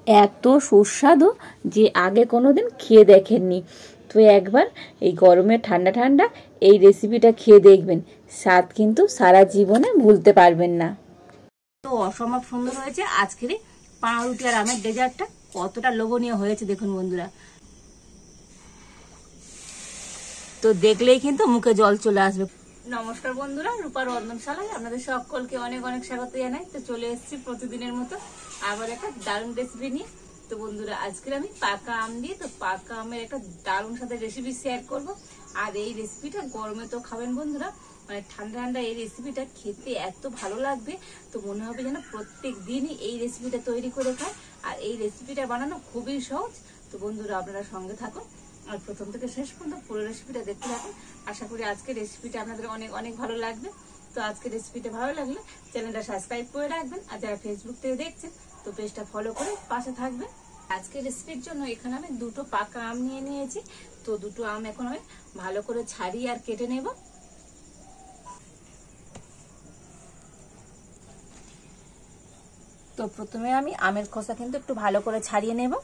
এত সুস্বাদু যে আগে কোনোদিন খেয়ে দেখেননি। তো একবার এই গরমে ঠান্ডা ঠান্ডা এই রেসিপিটা খেয়ে দেখবেন, স্বাদ কিন্তু সারা জীবনে ভুলতে পারবেন না। তো অসম্ভব সুন্দর হয়েছে আজকের এই পাউরুটি আর আমের ডেজার্টটা, কতটা লোভনীয় হয়েছে দেখুন বন্ধুরা। তো দেখলেই কিন্তু মুখে জল চলে আসবে। নমস্কার বন্ধুরা, রূপার রন্ধনশালায় আপনাদের সকলকে অনেক অনেক স্বাগত জানাই। তো চলে এসেছি প্রতিদিনের মতো আবার একটা দারুণ রেসিপি নিয়ে। তো বন্ধুরা আজকে আমি পাকা আম দিয়ে তো পাকা আমের একটা দারুণ সাথে রেসিপি শেয়ার করব। আর এই রেসিপিটা গরমে তো খাবেন বন্ধুরা, মানে ঠান্ডা ঠান্ডা এই রেসিপিটা খেতে এত ভালো লাগবে। তো মনে হবে যেন প্রত্যেক দিনই এই রেসিপিটা তৈরি করে খায়। আর এই রেসিপিটা বানানো খুবই সহজ। তো বন্ধুরা আপনারা সঙ্গে থাকুন আর প্রথম থেকে শেষ পর্যন্ত পুরো রেসিপিটা দেখতে থাকুন। আশা করি আজকের রেসিপিটা আপনাদের অনেক অনেক ভালো লাগবে। তো আজকের রেসিপিটা ভালো লাগলে চ্যানেলটা সাবস্ক্রাইব করে রাখবেন, আর যারা ফেসবুক থেকে দেখছেন তো পেজটা ফলো করে পাশে থাকবেন। আজকের রেসিপির জন্য এখানে আমি দুটো পাকা আম নিয়ে নিয়েছি। তো দুটো আম এখন আমি ভালো করে ছাড়িয়ে আর কেটে নেব। তো প্রথমে আমি আমের খোসা কিন্তু একটু ভালো করে ছাড়িয়ে নেব।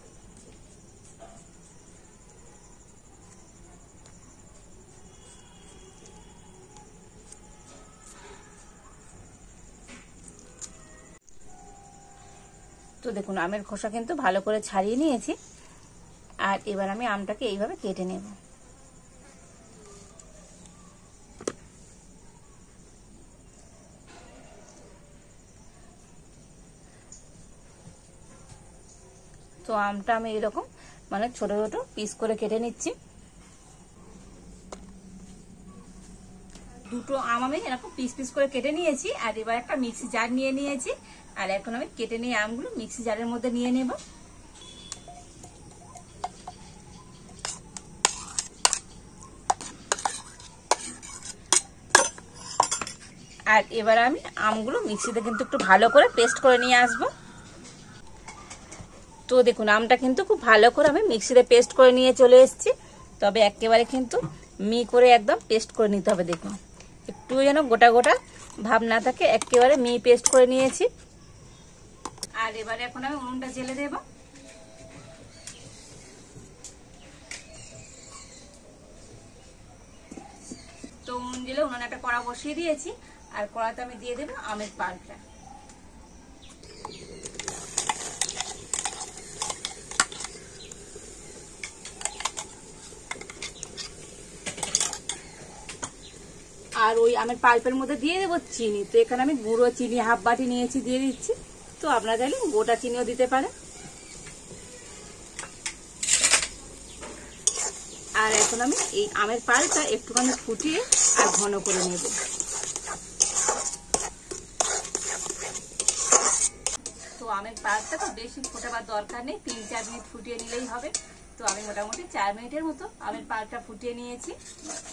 তো দেখুন আমের খোসা কিন্তু ভালো করে ছাড়িয়ে নিয়েছি। আর এবার আমি আমটাকে এইভাবে কেটে নেব। তো আমটা আমি এরকম মানে ছোট ছোট পিস করে কেটে নিচ্ছি। দুটো আম আমি এরকম পিস পিস করে কেটে নিয়েছি। আর এবার একটা মিক্সি জার নিয়ে নিয়েছি। আর এখন আমি কেটে নিয়ে আমগুলো মিক্সি জারের মধ্যে নিয়ে নেব। আর এবার আমি আমগুলো মিক্সিতে কিন্তু একটু ভালো করে পেস্ট করে নিয়ে আসবো। তো দেখুন আমটা কিন্তু খুব ভালো করে আমি মিক্সিতে পেস্ট করে নিয়ে চলে এসেছি। তবে একেবারে কিন্তু করে একদম পেস্ট করে নিতে হবে। দেখুন একটু যেন গোটা গোটা ভাব না থাকে, একেবারে পেস্ট করে নিয়েছি। আর এবারে এখন আমি উনুনটা জ্বেলে দেব। তো উনুন জ্বেলে উনুনে একটা কড়া বসিয়ে দিয়েছি। আর কড়াতে আমি দিয়ে দেবো আমের পাল্পটা। আর ওই আমের পাল্পের মধ্যে দিয়ে দেবো চিনি। তো এখানে আমি গুঁড়ো চিনি হাফ বাটি নিয়েছি, দিয়ে দিচ্ছি। তো আপনারা চাইলে গোটা চিনিও দিতে পারেন। আর এখন আমি এই আমের পাল্পটা একটুখানি ফুটিয়ে আর ঘন করে নেব। তো আমের পাল্পটা তো বেশি ফোটাবার দরকার নেই, 3-4 মিনিট ফুটিয়ে নিলেই হবে। তো আমি মোটামুটি 4 মিনিটের মতো আমের পাল্পটা ফুটিয়ে নিয়েছি।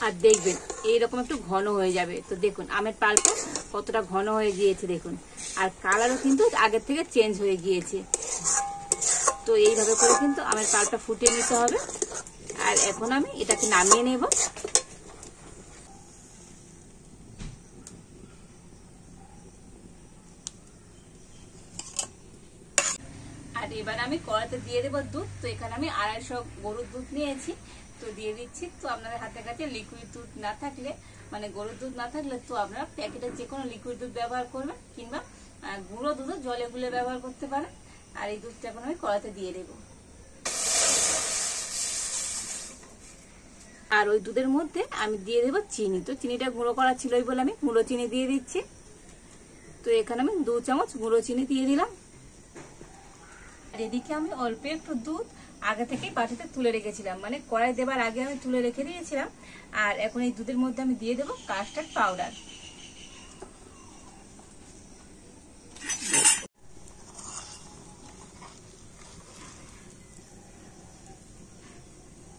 আর দেখবেন এইরকম একটু ঘন হয়ে যাবে। তো দেখুন আমের পাল্পটা কতটা ঘন হয়ে গিয়েছে দেখুন। আর কালারও কিন্তু আগের থেকে চেঞ্জ হয়ে গিয়েছে। তো এইভাবে করে কিন্তু আমের পাল্পটা ফুটিয়ে নিতে হবে। আর এখন আমি এটাকে নামিয়ে নেব। আর এবার আমি কড়াতে দিয়ে দেবো দুধ। তো এখানে আমি 250 গরুর দুধ নিয়েছি, তো দিয়ে দিচ্ছি। তো আপনাদের হাতের কাছে লিকুইড দুধ না থাকলে, মানে গরুর দুধ না থাকলে, তো আপনারা প্যাকেটের যে কোনো লিকুইড দুধ ব্যবহার করবেন, কিংবা গুঁড়ো দুধও জলে গুলে ব্যবহার করতে পারেন। আর এই দুধটা এখন আমি কড়াতে দিয়ে দেবো। আর ওই দুধের মধ্যে আমি দিয়ে দেবো চিনি। তো চিনিটা গুঁড়ো করা ছিলই বলে আমি গুঁড়ো চিনি দিয়ে দিচ্ছি। তো এখানে আমি 2 চামচ গুঁড়ো চিনি দিয়ে দিলাম। আর এদিকে আমি অল্প একটু দুধ আগে থেকেই বাটিতে তুলে রেখেছিলাম, মানে কড়াই দেবার আগে আমি তুলে রেখে দিয়েছিলাম। আর এখন এই দুধের মধ্যে আমি দিয়ে দেবো কাস্টার্ড পাউডার।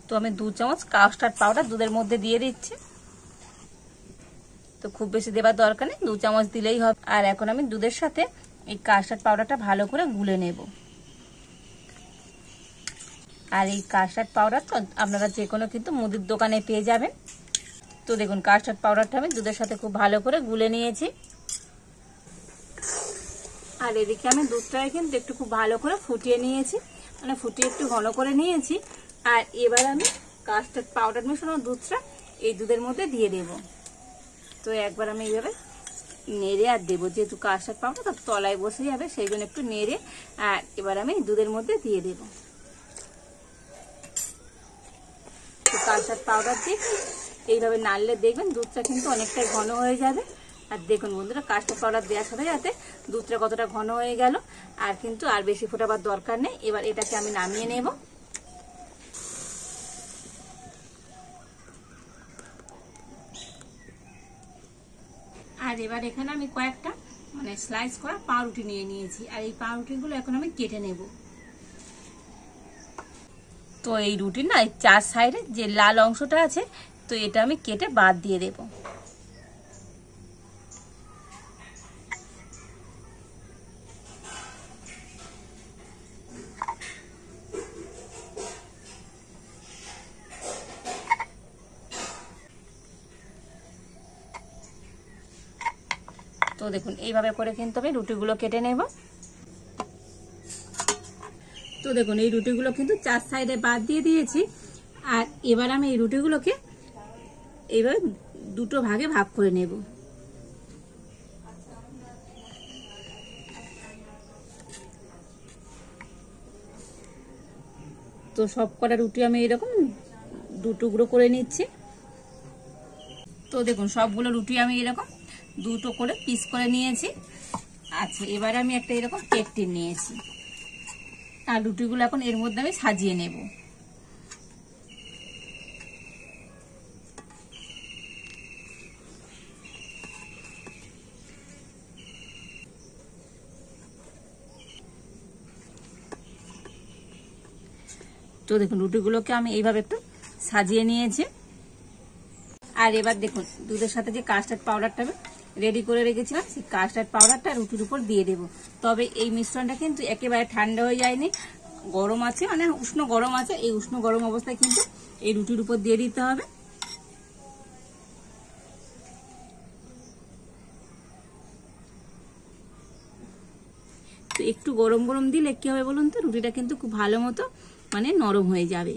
তো আমি 2 চামচ কাস্টার্ড পাউডার দুধের মধ্যে দিয়ে দিচ্ছি। তো খুব বেশি দেবার দরকার নেই, 2 চামচ দিলেই হবে। আর এখন আমি দুধের সাথে এই কাস্টার্ড পাউডারটা ভালো করে গুলে নেব। আর এই কাস্টার্ড পাউডার তো আপনারা যে কোনো কিন্তু মুদির দোকানে পেয়ে যাবেন। তো দেখুন কাস্টার্ড পাউডারটা আমি দুধের সাথে খুব ভালো করে গুলে নিয়েছি। আর এদিকে আমি দুধটাকে কিন্তু একটু খুব ভালো করে ফুটিয়ে নিয়েছি, মানে ফুটিয়ে একটু ঘন করে নিয়েছি। আর এবার আমি কাস্টার্ড পাউডার মেশানো দুধটা এই দুধের মধ্যে দিয়ে দেব। তো একবার আমি এইভাবে নেড়ে আর দেবো, যেহেতু কাস্টার্ড পাউডার তো তলায় বসে যাবে, সেই জন্য একটু নেড়ে আর এবার আমি দুধের মধ্যে দিয়ে দেব। তো কাস্টার্ড পাউডার দিয়ে এইভাবে নাড়লে দেখবেন দুধটা কিন্তু অনেকটাই ঘন হয়ে যাবে। আর দেখুন বন্ধুরা, কাস্টার্ড পাউডার দেওয়ার সাথে সাথে দুধটা কতটা ঘন হয়ে গেল, আর কিন্তু আর বেশি ফোটাবার দরকার নেই। এবার এটাকে আমি নামিয়ে নেব। আর এবার এখানে আমি কয়েকটা মানে স্লাইস করা পাউরুটি নিয়ে নিয়েছি, আর এই পাউরুটিগুলো এখন আমি কেটে নেব। তো এই রুটির না এই চার সাইডে যে লাল অংশটা আছে, তো এটা আমি কেটে বাদ দিয়ে দেব। তো দেখুন এইভাবে করে কিন্তু আমি রুটিগুলো কেটে নেব। তো দেখুন এই রুটিগুলো কিন্তু চার সাইডে বাদ দিয়ে দিয়েছি। আর এবার আমি এই রুটিগুলোকে এইভাবে দুটো ভাগে ভাগ করে নেব। তো সব কটা রুটি আমি এরকম দু টুকরো করে নিচ্ছি। তো দেখুন সবগুলো রুটি আমি এরকম দুটো করে পিস করে নিয়েছি। আচ্ছা, এবারে আমি একটা এরকম কেক টিন নিয়েছি, আর রুটিগুলো এখন এর মধ্যে আমি সাজিয়ে নেব। তো দেখুন রুটিগুলোকে আমি এইভাবে একটু সাজিয়ে নিয়েছি। আর এবার দেখুন দুধের সাথে যে কাস্টার্ড পাউডারটা আমি রেডি করে রেখেছিলাম, সেই কাস্টার্ড পাউডারটা রুটির উপর দিয়ে দেব। তবে এই মিশ্রণটা কিন্তু একেবারে ঠান্ডা হয়ে যায়নি, গরম আছে, মানে উষ্ণ গরম আছে। এই উষ্ণ গরম অবস্থায় কিন্তু এই রুটির উপর দিয়ে দিতে হবে। তো একটু গরম গরম দিলে কি হবে বলুন তো, রুটিটা কিন্তু খুব ভালো মতো মানে নরম হয়ে যাবে।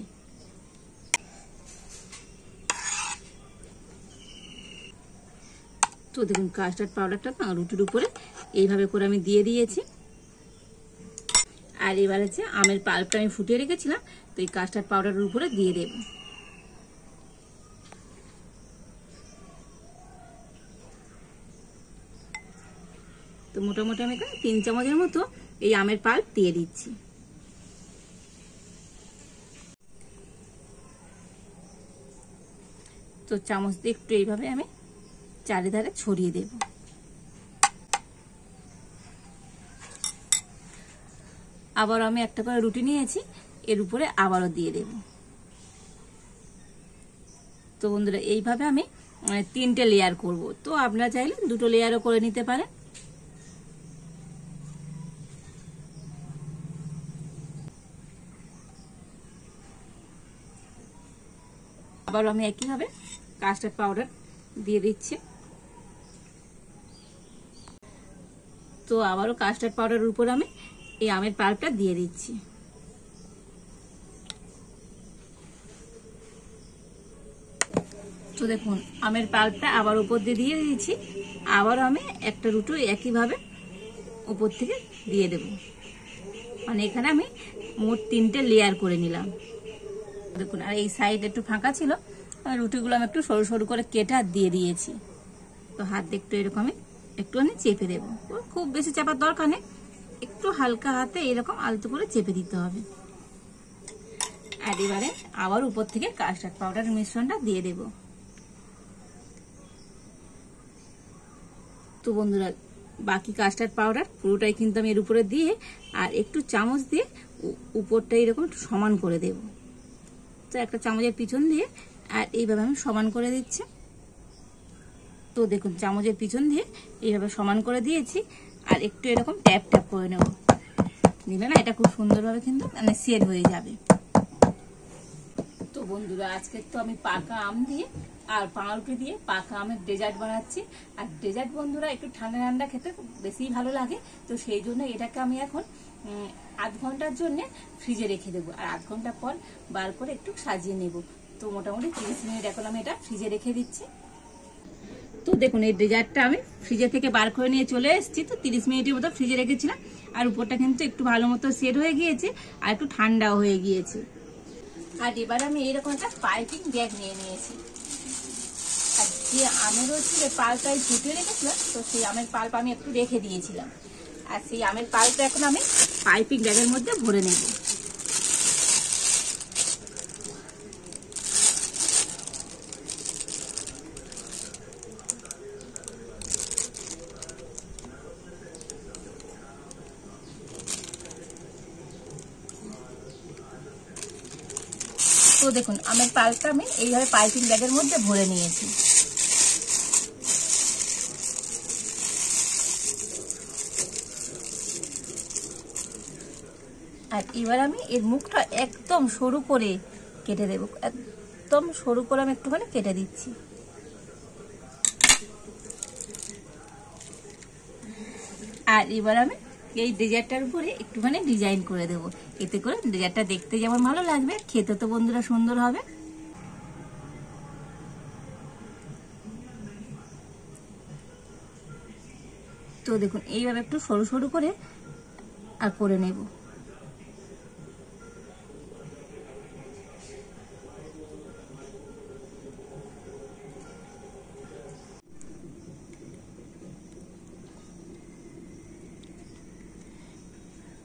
তো দেখুন কাস্টার্ড পাউডারটা না রুটির উপরে এইভাবে করে আমি দিয়ে দিয়েছি। আর এবার হচ্ছে আমের পাল্পটা আমি ফুটিয়ে রেখেছিলাম, তো এই কাস্টার্ড পাউডারের উপরে দিয়ে দেব। তো মোটামুটি আমি এখানে 3 চামচের মতো এই আমের পাল্প দিয়ে দিচ্ছি। তো চামচ দিয়ে একটু এইভাবে আমি চারিধারে ছড়িয়ে দেব। আবার আমি একটা করে রুটি নিয়েছি, এর উপরে আবারও দিয়ে দেব। তো বন্ধুরা এইভাবে আমি 3টে লেয়ার করব। তো আপনারা চাইলে 2টো লেয়ারও করে নিতে পারেন। আবার আমি একইভাবে কাস্টার্ড পাউডার দিয়ে দিচ্ছি। তো আবারও কাস্টার্ড পাউডারের উপর আমি এই আমের পাল্পটা দিয়ে দিচ্ছি। তো দেখুন আমের পাল্পটা আবার উপর দিয়ে দিয়েছি। আবার আমি একটা রুটি একইভাবে উপর থেকে দিয়ে দেব, মানে এখানে আমি মোট 3টে লেয়ার করে নিলাম। দেখুন আর এই সাইড একটু ফাঁকা ছিল, রুটিগুলো আমি একটু সরু সরু করে কেটে আর দিয়ে দিয়েছি। তো হাত দিয়ে একটু এরকম একটুখানি চেপে দেবো, খুব বেশি চাপার দরকার নেই, একটু হালকা হাতে এরকম আলতো করে চেপে দিতে হবে। আর এবারে আবার উপর থেকে কাস্টার্ড পাউডারের মিশ্রণটা দিয়ে দেব। তো বন্ধুরা বাকি কাস্টার্ড পাউডার পুরোটাই কিন্তু আমি এর উপরে দিয়ে আর একটু চামচ দিয়ে উপরটা এরকম একটু সমান করে দেব। তো একটা চামচের পিছন দিয়ে আর এইভাবে আমি সমান করে দিচ্ছি। তো দেখুন চামচের পিছন দিয়ে এইভাবে সমান করে দিয়েছি, আর একটু এরকম ট্যাপ ট্যাপ করে নেব, নিলে না এটা খুব সুন্দরভাবে কিন্তু মানে সেট হয়ে যাবে। তো বন্ধুরা আজকে তো আমি পাকা আম দিয়ে আর পাউরুটি দিয়ে পাকা আমের ডেজার্ট বানাচ্ছি। আর ডেজার্ট বন্ধুরা একটু ঠান্ডা ঠান্ডা খেতে বেশি ভালো লাগে, তো সেই জন্য এটাকে আমি এখন আধ ঘন্টার জন্য ফ্রিজে রেখে দেবো। আর আধ ঘন্টা পর বার করে একটু সাজিয়ে নেব। তো মোটামুটি 30 মিনিট এখন আমি এটা ফ্রিজে রেখে দিচ্ছি। তো দেখুন এই ডেজার্টটা আমি ফ্রিজে থেকে বার করে নিয়ে চলে এসেছি। তো 30 মিনিটের মতো ফ্রিজে রেখেছিলাম। আর উপরটা কিন্তু একটু ভালো মতো সেট হয়ে গিয়েছে আর একটু ঠান্ডাও হয়ে গিয়েছে। আর এবার আমি এইরকম একটা পাইপিং ব্যাগ নিয়ে নিয়েছি। আর যে আমের হচ্ছে পাল্পটাই ফুটিয়ে রেখেছিলাম, তো সেই আমের পাল্প আমি একটু রেখে দিয়েছিলাম। আর সেই আমের পাল্পটা এখন আমি পাইপিং ব্যাগের মধ্যে ভরে নেব। তো দেখুন আমের পাল্পটা আমি এইভাবে পাইপিং ব্যাগের মধ্যে ভরে নিয়েছি। আর এবার আমি এর মুখটা একদম সরু করে কেটে দেব। একদম সরু করে আমি একটুখানি কেটে দিচ্ছি। আর এবার আমি এই ডেজার্টটার উপরে একটুখানি ডিজাইন করে দেবো, এতে করে ডেজার্টটা দেখতে যেমন ভালো লাগবে, খেতে তো বন্ধুরা সুন্দর হবে। তো দেখুন এইভাবে একটু সরু সরু করে আর করে নেব।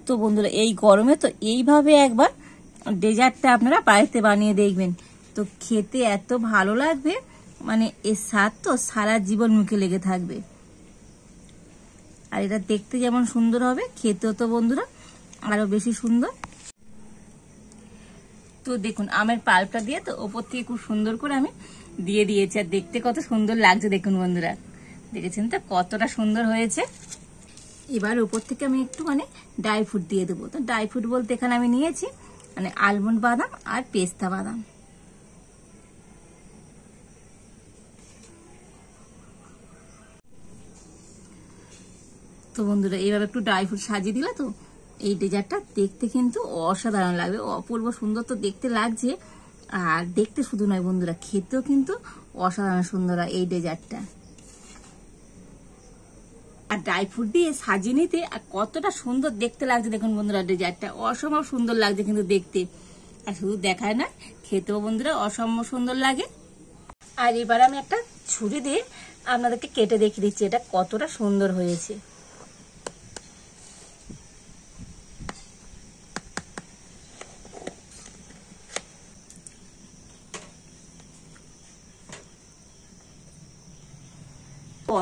তো বন্ধুরা এই গরমে তো এইভাবে একবার ডেজার্টটা আপনারা বাড়িতে বানিয়ে দেখবেন, তো খেতে এত ভালো লাগবে, মানে এর স্বাদ তো সারা জীবন মুখে লেগে থাকবে। আর এটা দেখতে যেমন সুন্দর হবে, খেতেও তো বন্ধুরা আরো বেশি সুন্দর। তো দেখুন আমের পাল্পটা দিয়ে তো ওপর থেকে খুব সুন্দর করে আমি দিয়ে দিয়েছি। আর দেখতে কত সুন্দর লাগছে দেখুন বন্ধুরা, দেখেছেন তো কতটা সুন্দর হয়েছে। এবার উপর থেকে আমি একটু মানে ড্রাই ফ্রুট দিয়ে দেবো। তো ড্রাই ফ্রুট বলতে এখানে আমি নিয়েছি মানে আলমন্ড বাদাম আর পেস্তা বাদাম। তো বন্ধুরা এইভাবে একটু ড্রাই ফ্রুট সাজিয়ে দিলে তো এই ডেজার্টটা দেখতে কিন্তু অসাধারণ লাগবে, অপূর্ব সুন্দর তো দেখতে লাগছে। আর দেখতে শুধু নয় বন্ধুরা, খেতেও কিন্তু অসাধারণ সুন্দর এই ডেজার্টটা। আর ড্রাই ফ্রুট দিয়ে সাজিয়ে নিতে আর কতটা সুন্দর দেখতে লাগছে দেখুন বন্ধুরা, ডেজার্টটা অসম্ভব সুন্দর লাগছে কিন্তু দেখতে। আর শুধু দেখায় না, খেতেও বন্ধুরা অসম্ভব সুন্দর লাগে। আর এবার আমি একটা ছুরি দিয়ে আপনাদেরকে কেটে দেখিয়ে দিচ্ছি এটা কতটা সুন্দর হয়েছে।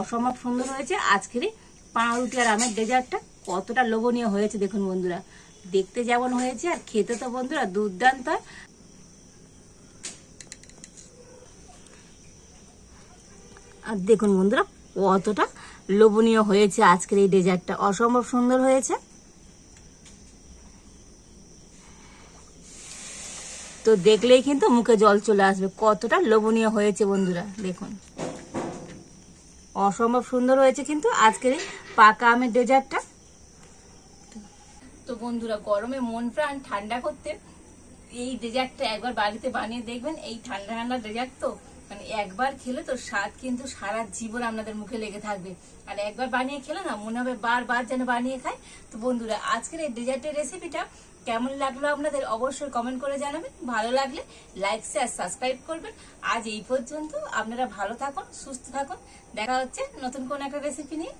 অসম্ভব সুন্দর হয়েছে আজকের পাউরুটি আর আমের ডেজার্টটা, কতটা লোভনীয় হয়েছে দেখুন বন্ধুরা, দেখতে যেমন হয়েছে আর খেতে তো বন্ধুরা দুর্দান্ত। আর দেখুন বন্ধুরা কতটা লোভনীয় হয়েছে আজকের এই ডেজার্টটা, অসম্ভব সুন্দর হয়েছে। তো দেখলেই কিন্তু মুখে জল চলে আসবে, কতটা লোভনীয় হয়েছে বন্ধুরা দেখুন, অসম্ভব সুন্দর হয়েছে কিন্তু আজকের এই পাকা আমের ডেজার্টটা। তো বন্ধুরা গরমে মন প্রাণ ঠান্ডা করতে এই ডেজার্টটা একবার বাড়িতে বানিয়ে দেখবেন। এই ঠান্ডা ঠান্ডা ডেজার্ট তো মানে একবার খেলে তো স্বাদ কিন্তু সারা জীবন আপনাদের মুখে লেগে থাকবে। আর একবার বানিয়ে খেলে না মনে হবে বারবার যেন বানিয়ে খায়। তো বন্ধুরা আজকের এই ডেজার্টের রেসিপিটা কেমন লাগলো আপনাদের অবশ্যই কমেন্ট করে জানাবেন। ভালো লাগলে লাইক শেয়ার সাবস্ক্রাইব করবেন। আজ এই পর্যন্ত, আপনারা ভালো থাকুন, সুস্থ থাকুন, দেখা হচ্ছে নতুন কোন একটা রেসিপি নিয়ে।